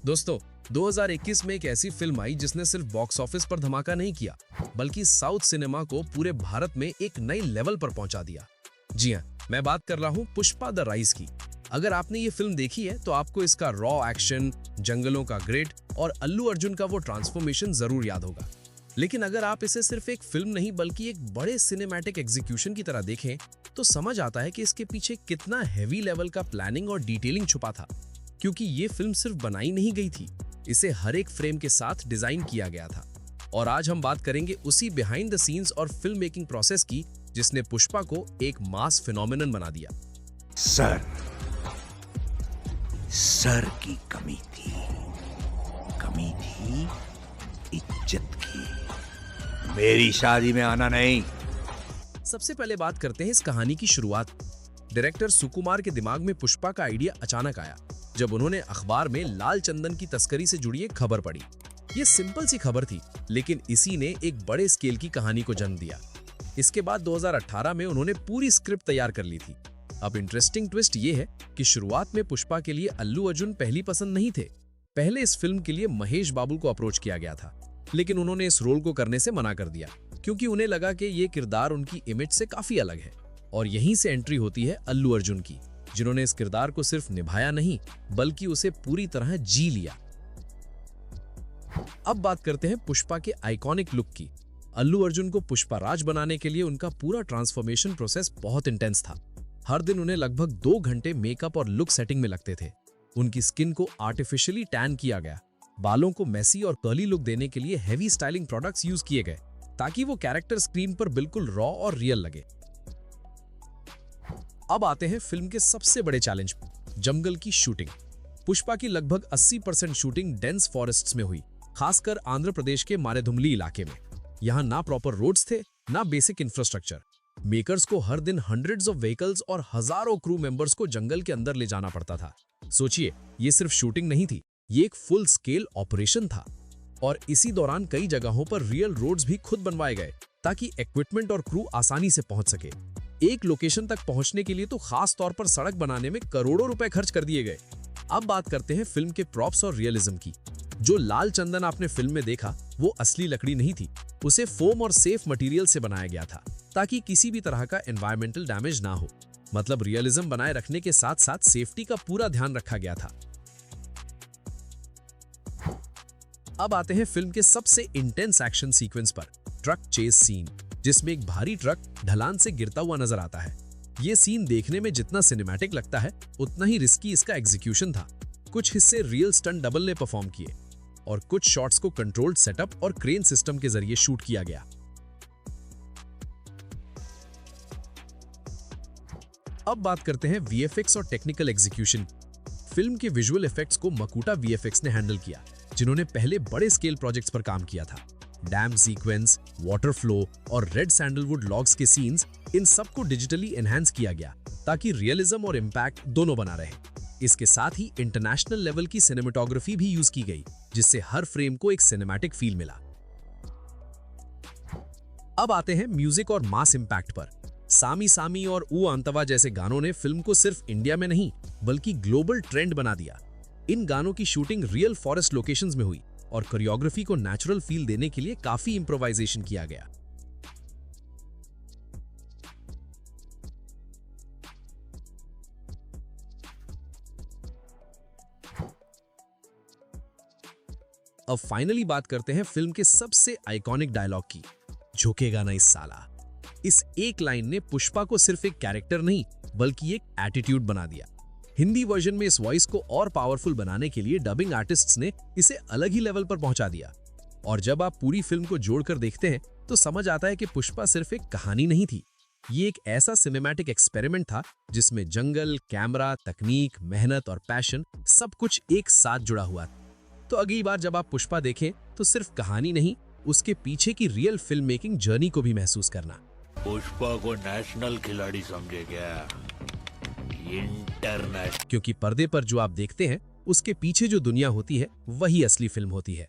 दोस्तों, 2021 में एक ऐसी फिल्म आई जिसने सिर्फ बॉक्स ऑफिस पर धमाका नहीं किया, बल्कि साउथ सिनेमा को पूरे भारत में एक नई लेवल पर पहुंचा दिया। जी हां, मैं बात कर रहा हूं पुष्पा द राइज की। अगर आपने ये फिल्म देखी है तो आपको इसका रॉ एक्शन, जंगलों का ग्रिड और अल्लू अर्जुन का वो ट्रांसफॉर्मेशन जरूर याद होगा। लेकिन अगर आप इसे सिर्फ एक फिल्म नहीं बल्कि एक बड़े सिनेमैटिक एग्जीक्यूशन की तरह देखें, तो समझ आता है कि इसके पीछे कितना हैवी लेवल का प्लानिंग और डिटेलिंग छुपा था। क्योंकि ये फिल्म सिर्फ बनाई नहीं गई थी, इसे हर एक फ्रेम के साथ डिजाइन किया गया था। और आज हम बात करेंगे उसी बिहाइंड द सीन्स और फिल्म मेकिंग प्रोसेस की, जिसने पुष्पा को एक मास फिनोमिनन बना दिया। सर की कमी थी इज्जत की। मेरी शादी में आना नहीं। सबसे पहले बात करते हैं इस कहानी की शुरुआत। डायरेक्टर सुकुमार के दिमाग में पुष्पा का आइडिया अचानक आया जब उन्होंने अखबार में लाल चंदन की तस्करी से जुड़ी एक खबर पढ़ी। ये सिंपल सी खबर थी, लेकिन इसी ने एक बड़े स्केल की कहानी को जन्म दिया। इसके बाद 2018 में उन्होंने पूरी स्क्रिप्ट तैयार कर ली थी। अब इंटरेस्टिंग ट्विस्ट ये है कि शुरुआत में पुष्पा के लिए अल्लू अर्जुन पहली पसंद नहीं थे। पहले इस फिल्म के लिए महेश बाबू को अप्रोच किया गया था, लेकिन उन्होंने इस रोल को करने से मना कर दिया क्योंकि उन्हें लगा कि ये किरदार उनकी इमेज से काफी अलग है। और यहीं से एंट्री होती है अल्लू अर्जुन की, जिन्होंने इस किरदार को सिर्फ निभाया नहीं बल्कि उसे पूरी तरह जी लिया। अब बात करते हैं पुष्पा के आइकॉनिक लुक की। अल्लू अर्जुन को पुष्पा राज बनाने के लिए उनका पूरा ट्रांसफॉर्मेशन प्रोसेस बहुत इंटेंस था। हर दिन उन्हें लगभग 2 घंटे मेकअप और लुक सेटिंग में लगते थे। उनकी स्किन को आर्टिफिशियली टैन किया गया, बालों को मेसी और कर्ली लुक देने के लिए हेवी स्टाइलिंग प्रोडक्ट्स यूज किए गए ताकि वो कैरेक्टर स्क्रीन पर बिल्कुल रॉ और रियल लगे। अब आते हैं फिल्म के सबसे बड़े चैलेंज, जंगल की शूटिंग। पुष्पा की लगभग 80% शूटिंग डेंस फॉरेस्ट्स में हुई, खासकर आंध्र प्रदेश के मारेधुमली इलाके में। यहाँ ना प्रॉपर रोड्स थे, ना बेसिक इंफ्रास्ट्रक्चर। मेकर्स को हर दिन हंड्रेड्स ऑफ व्हीकल्स और हजारों क्रू मेंबर्स को जंगल के अंदर ले जाना पड़ता था। सोचिए, ये सिर्फ शूटिंग नहीं थी, ये एक फुल स्केल ऑपरेशन था। और इसी दौरान कई जगहों पर रियल रोड्स भी खुद बनवाए गए ताकि इक्विपमेंट और क्रू आसानी से पहुंच सके। एक लोकेशन तक पहुंचने के लिए तो खास तौर पर सड़क बनाने में करोड़ों रुपए खर्च कर दिए गए। अब बात करते हैं फिल्म के प्रॉप्स और रियलिज्म की। जो लाल चंदन आपने फिल्म में देखा, वो असली लकड़ी नहीं थी। उसे फोम और सेफ मटेरियल से बनाया गया था ताकि किसी भी तरह का एनवायरमेंटल डैमेज ना हो। मतलब रियलिज्म बनाए रखने के साथ साथ सेफ्टी का पूरा ध्यान रखा गया था। अब आते हैं फिल्म के सबसे इंटेंस एक्शन सीक्वेंस पर, ट्रक चेस सीन, जिसमें एक भारी ट्रक ढलान से गिरता हुआ नजर आता है। ये सीन देखने में जितना सिनेमैटिक लगता है, उतना ही रिस्की इसका एग्जीक्यूशन था। कुछ हिस्से रियल स्टंट डबल ने परफॉर्म किए और कुछ शॉट्स को कंट्रोल्ड सेटअप और क्रेन सिस्टम के जरिए शूट किया गया। अब बात करते हैं वीएफएक्स और टेक्निकल एग्जीक्यूशन। फिल्म के विजुअल इफेक्ट्स को मकुटा वीएफएक्स ने हैंडल किया, जिन्होंने पहले बड़े स्केल प्रोजेक्ट्स पर काम किया था। डैम सीक्वेंस, वाटर फ्लो और रेड सैंडलवुड लॉग्स के सीन्स, इन सबको डिजिटली एनहांस किया गया ताकि रियलिज्म और इम्पैक्ट दोनों बना रहे। इसके साथ ही इंटरनेशनल लेवल की सिनेमेटोग्राफी भी यूज की गई, जिससे हर फ्रेम को एक सिनेमैटिक फील मिला। अब आते हैं म्यूजिक और मास इम्पैक्ट पर। सामी सामी और ऊ आंतवा जैसे गानों ने फिल्म को सिर्फ इंडिया में नहीं बल्कि ग्लोबल ट्रेंड बना दिया। इन गानों की शूटिंग रियल फॉरेस्ट लोकेशंस में हुई और कोरियोग्राफी को नेचुरल फील देने के लिए काफी इम्प्रोवाइजेशन किया गया। अब फाइनली बात करते हैं फिल्म के सबसे आइकॉनिक डायलॉग की, झुकेगा नहीं साला। इस एक लाइन ने पुष्पा को सिर्फ एक कैरेक्टर नहीं बल्कि एक एटीट्यूड बना दिया। हिंदी वर्जन में इस वॉइस को और पावरफुल बनाने के लिए डबिंग आर्टिस्ट्स ने इसे अलग ही लेवल पर पहुंचा दिया। और जब आप पूरी फिल्म को जोड़कर देखते हैं तो समझ आता है कि पुष्पा सिर्फ एक कहानी नहीं थी, ये एक ऐसा सिनेमैटिक एक्सपेरिमेंट था जिसमें जंगल, कैमरा, तकनीक, मेहनत और पैशन सब कुछ एक साथ जुड़ा हुआ था। तो अगली बार जब आप पुष्पा देखें तो सिर्फ कहानी नहीं, उसके पीछे की रियल फिल्म मेकिंग जर्नी को भी महसूस करना। पुष्पा को नेशनल खिलाड़ी समझे क्या? इंटरनेशनल। क्योंकि पर्दे पर जो आप देखते हैं, उसके पीछे जो दुनिया होती है वही असली फिल्म होती है।